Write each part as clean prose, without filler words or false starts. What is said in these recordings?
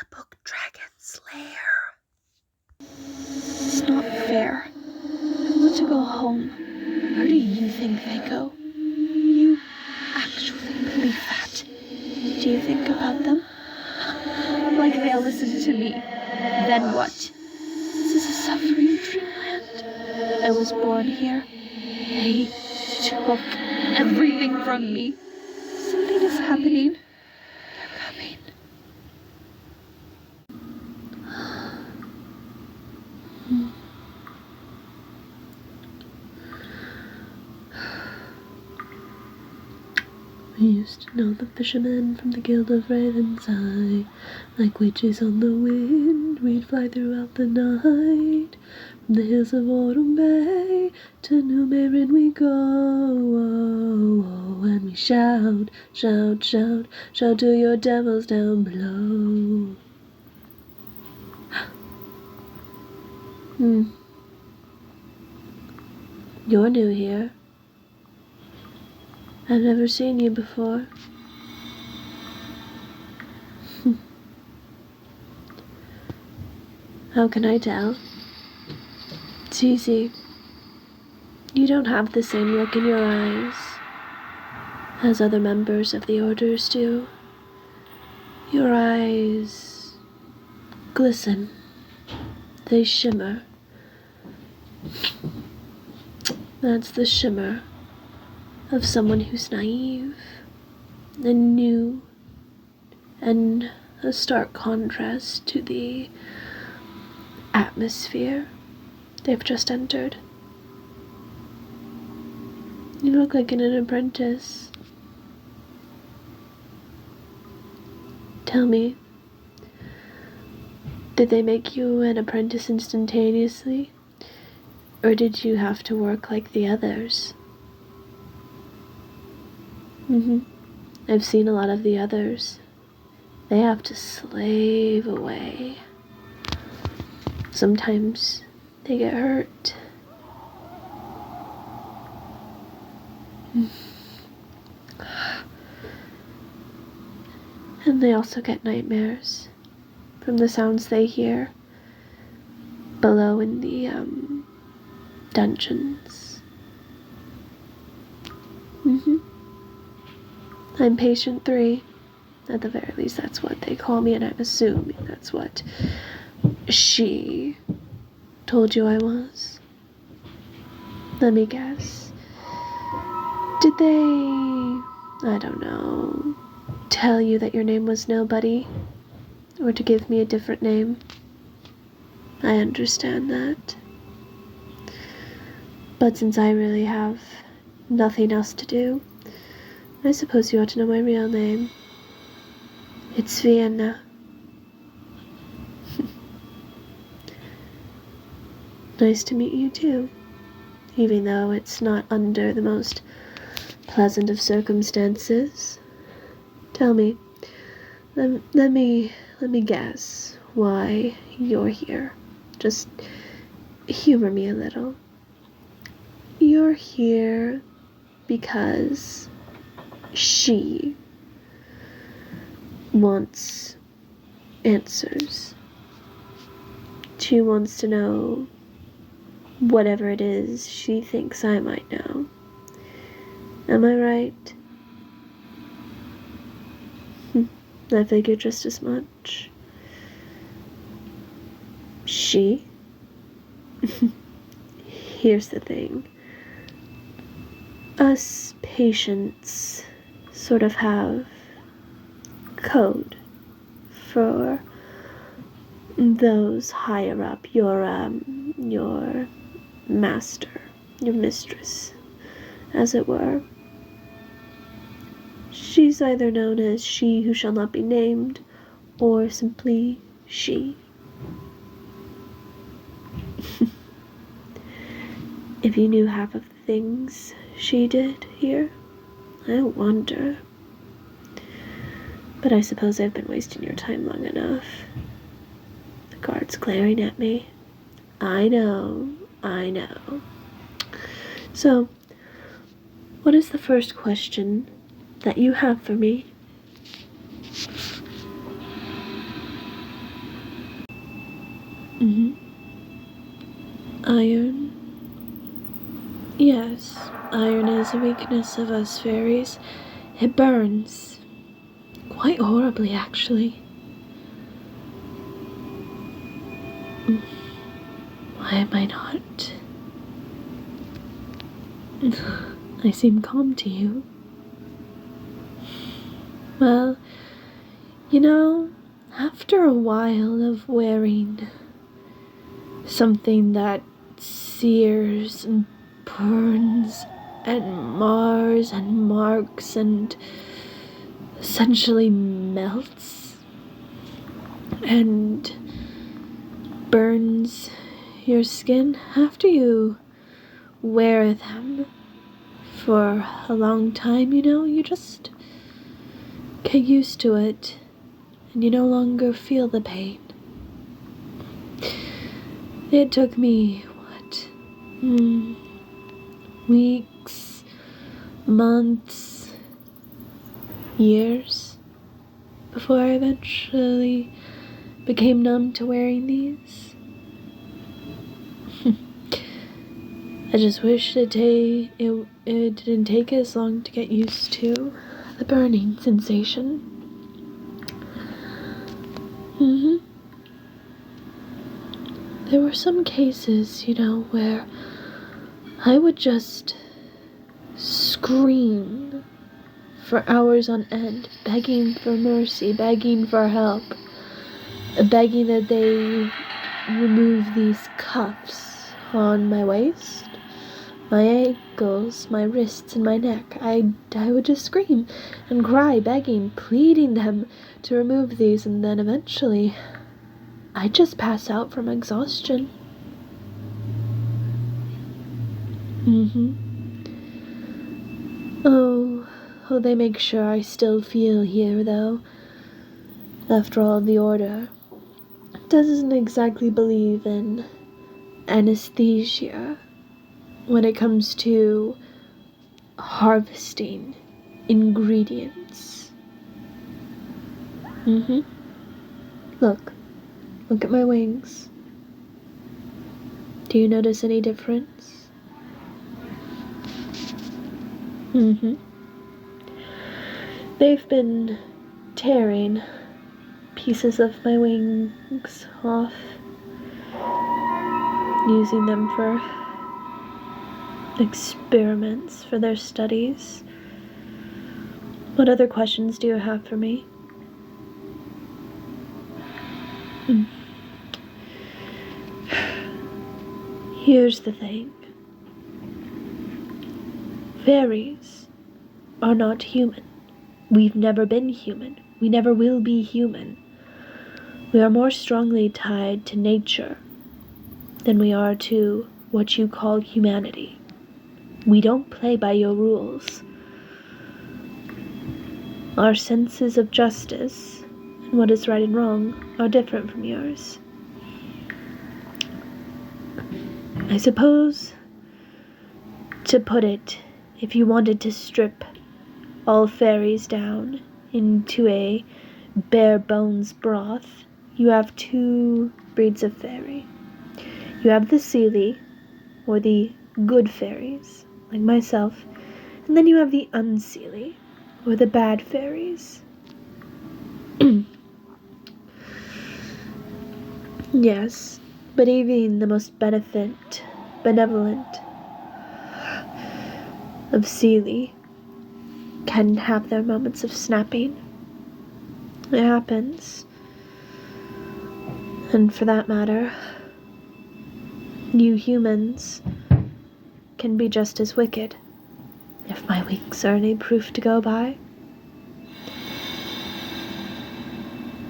the book Dragon's Lair. It's not fair. I want to go home. Where do you think they go? You actually believe that? Do you think about them? Like they'll listen to me. Then what? This is a suffering dreamland. I was born here. They took everything from me. Something is happening. They're coming. We used to know the fishermen from the Guild of Ravens Eye. Like witches on the wind, we'd fly throughout the night. From the hills of Autumn Bay to New Marin we go. And we shout, shout, shout, shout to your devils down below. You're new here. I've never seen you before. How can I tell? It's easy. You don't have the same look in your eyes as other members of the orders do. Your eyes glisten. They shimmer. That's the shimmer of someone who's naive and new, and a stark contrast to the atmosphere they've just entered. You look like an apprentice. Tell me, did they make you an apprentice instantaneously, or did you have to work like the others? I've seen a lot of the others. They have to slave away. Sometimes they get hurt. And they also get nightmares from the sounds they hear below in the dungeons. I'm patient 3. At the very least, that's what they call me, and I'm assuming that's what she told you I was. Let me guess. Did they, I don't know, tell you that your name was Nobody? Or to give me a different name? I understand that. But since I really have nothing else to do, I suppose you ought to know my real name. It's Vienna. Nice to meet you too, even though it's not under the most pleasant of circumstances. Tell me, let me guess why you're here. Just humor me a little. You're here because she wants answers. She wants to know whatever it is she thinks I might know. Am I right? I figured just as much. She? Here's the thing. Us patients sort of have code for those higher up, your master, your mistress, as it were. She's either known as She Who Shall Not Be Named, or simply She. If you knew half of the things she did here, I wonder. But I suppose I've been wasting your time long enough. The guard's glaring at me. I know. So, what is the first question that you have for me? Mm-hmm. Iron. Yes, iron is a weakness of us fairies. It burns. Quite horribly, actually. Why am I not? I seem calm to you. Well, after a while of wearing something that sears and burns and mars and marks and essentially melts and burns your skin, after you wear them for a long time, you just get used to it and you no longer feel the pain. It took me, weeks, months, years before I eventually became numb to wearing these. I just wish it didn't take as long to get used to the burning sensation. There were some cases, where I would just scream for hours on end, begging for mercy, begging for help, begging that they remove these cuffs on my waist, my ankles, my wrists, and my neck. I would just scream and cry, begging, pleading them to remove these, and then eventually I'd just pass out from exhaustion. Oh, they make sure I still feel here, though. After all, the Order doesn't exactly believe in anesthesia when it comes to harvesting ingredients. Look at my wings. Do you notice any difference? They've been tearing pieces of my wings off, using them for experiments for their studies. What other questions do you have for me? Here's the thing. Fairies are not human. We've never been human. We never will be human. We are more strongly tied to nature than we are to what you call humanity. We don't play by your rules. Our senses of justice and what is right and wrong are different from yours. I suppose, to put it, if you wanted to strip all fairies down into a bare bones broth, you have two breeds of fairy. You have the Seelie, or the good fairies, like myself, and then you have the Unseelie, or the bad fairies. Yes, but even the most benevolent of Seelie can have their moments of snapping. It happens. And for that matter, you humans can be just as wicked, if my weeks are any proof to go by.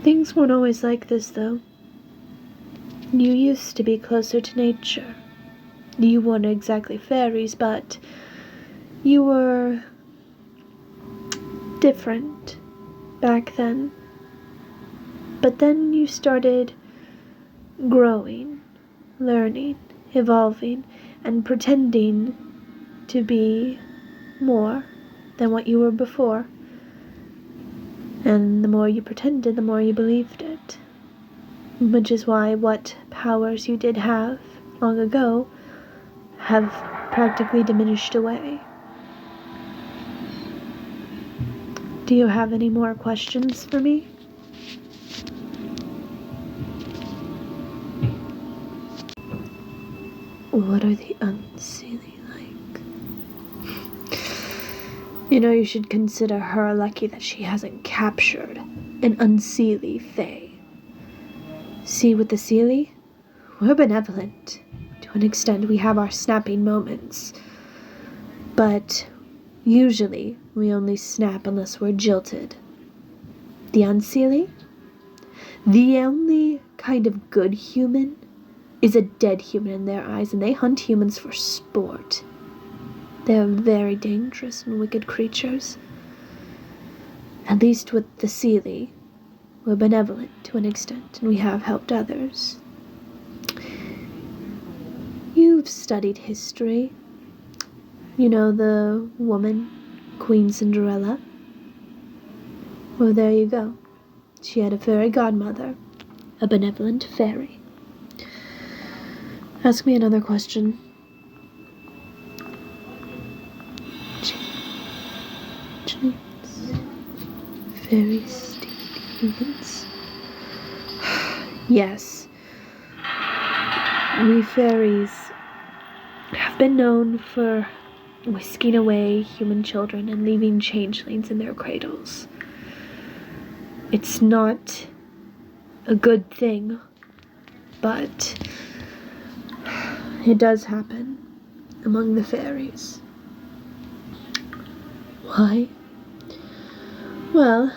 Things weren't always like this, though. You used to be closer to nature. You weren't exactly fairies, but you were different back then. But then you started growing, learning, evolving, and pretending to be more than what you were before. And the more you pretended, the more you believed it. Which is why what powers you did have long ago have practically diminished away. Do you have any more questions for me? What are the Unseelie like? You should consider her lucky that she hasn't captured an Unseelie Fae. See, with the Seelie, we're benevolent. To an extent, we have our snapping moments. But usually, we only snap unless we're jilted. The Unseelie? The only kind of good human is a dead human in their eyes, and they hunt humans for sport. They're very dangerous and wicked creatures. At least with the Seelie, we're benevolent to an extent, and we have helped others. You've studied history. You know the woman, Queen Cinderella? Well, there you go. She had a fairy godmother, a benevolent fairy. Ask me another question. Fairies steed humans? Yes. We fairies have been known for whisking away human children and leaving changelings in their cradles. It's not a good thing, but it does happen among the fairies. Why? Well,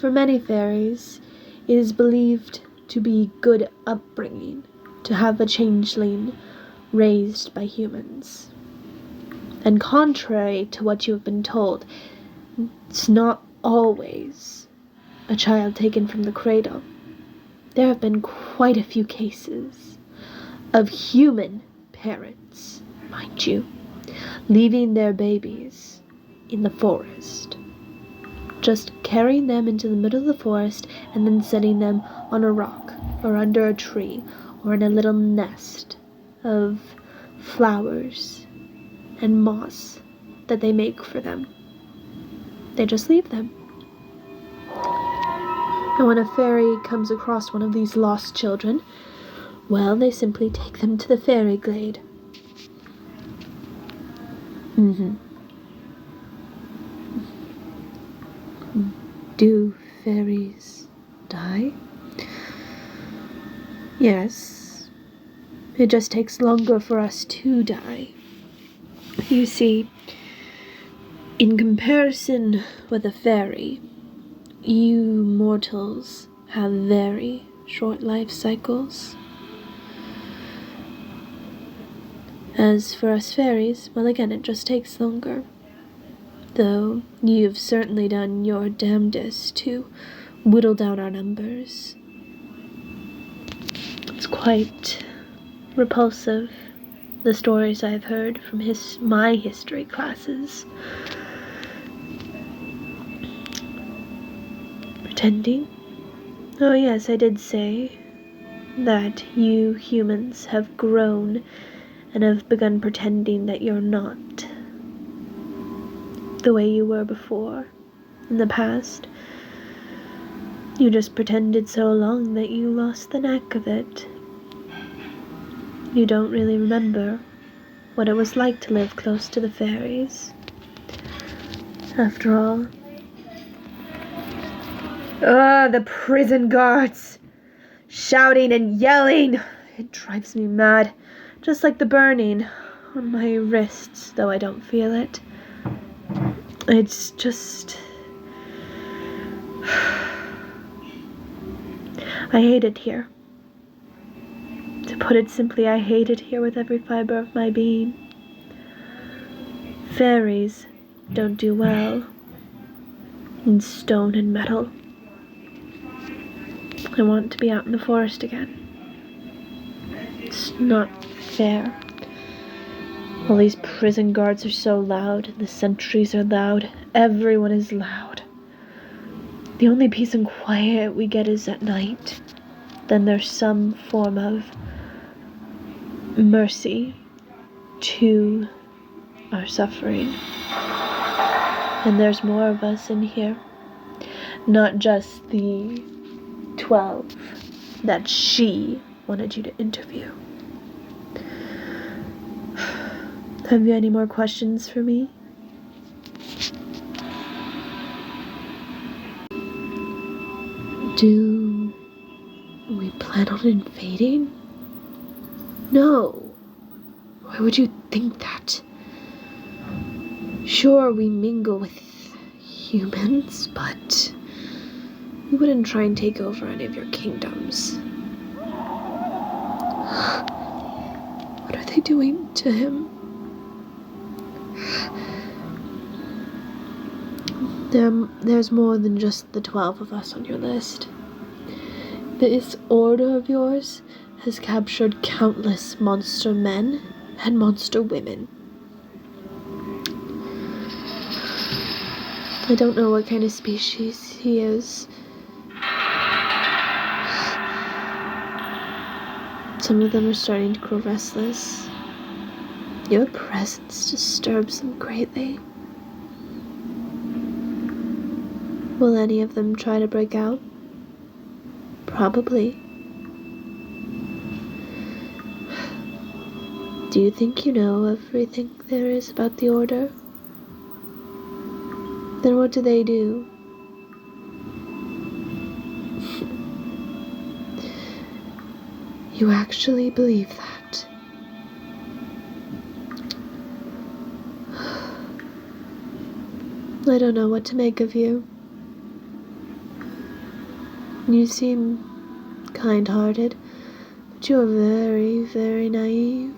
for many fairies, it is believed to be good upbringing to have a changeling raised by humans. And contrary to what you have been told, it's not always a child taken from the cradle. There have been quite a few cases of human parents, mind you, leaving their babies in the forest. Just carrying them into the middle of the forest and then setting them on a rock or under a tree or in a little nest of flowers and moss that they make for them. They just leave them. And when a fairy comes across one of these lost children, well, they simply take them to the fairy glade. Do fairies die? Yes. It just takes longer for us to die. You see, in comparison with a fairy, you mortals have very short life cycles. As for us fairies, well, again, it just takes longer. Though you've certainly done your damnedest to whittle down our numbers. It's quite repulsive, the stories I've heard from my history classes. Pretending? Oh yes, I did say that you humans have grown and have begun pretending that you're not the way you were before, in the past. You just pretended so long that you lost the knack of it. You don't really remember what it was like to live close to the fairies. After all. The prison guards! Shouting and yelling! It drives me mad. Just like the burning on my wrists, though I don't feel it. It's just... I hate it here. To put it simply, I hate it here with every fiber of my being. Fairies don't do well in stone and metal. I want to be out in the forest again. It's not fair. All these prison guards are so loud, the sentries are loud, everyone is loud. The only peace and quiet we get is at night. then there's some form of mercy to our suffering. And there's more of us in here. Not just the 12 that she wanted you to interview. Have you any more questions for me? Do we plan on invading? No. Why would you think that? Sure, we mingle with humans, but we wouldn't try and take over any of your kingdoms. What are they doing to him? There's more than just the 12 of us on your list. This order of yours has captured countless monster men and monster women. I don't know what kind of species he is. Some of them are starting to grow restless. Your presence disturbs them greatly. Will any of them try to break out? Probably. Do you think you know everything there is about the Order? Then what do they do? You actually believe that? I don't know what to make of you. You seem kind-hearted, but you're very, very naive.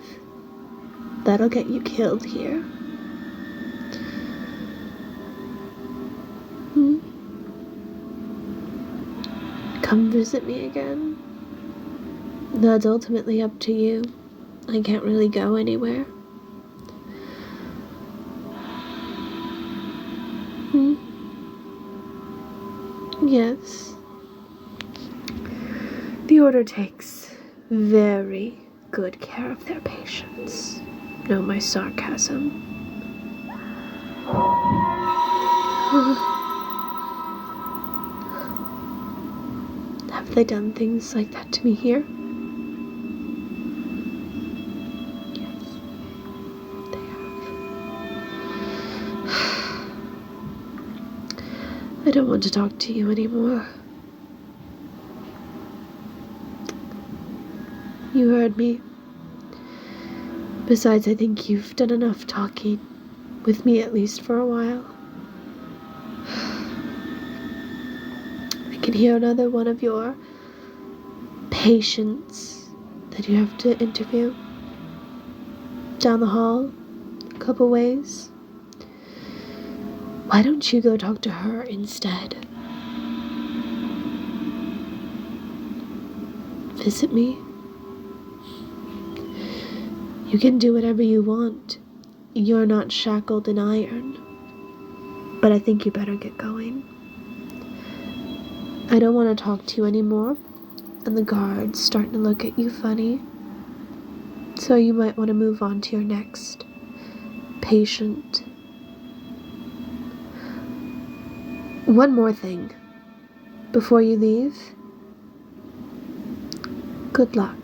That'll get you killed here. Come visit me again. That's ultimately up to you. I can't really go anywhere. Yes. The Order takes very good care of their patients. Know my sarcasm. Have they done things like that to me here? Yes, they have. I don't want to talk to you anymore. You heard me. Besides, I think you've done enough talking. With me, at least for a while. I can hear another one of your patients that you have to interview. Down the hall, a couple ways. Why don't you go talk to her instead? Visit me. You can do whatever you want. You're not shackled in iron. But I think you better get going. I don't want to talk to you anymore, and the guard's starting to look at you funny. So you might want to move on to your next patient. One more thing. Before you leave, good luck.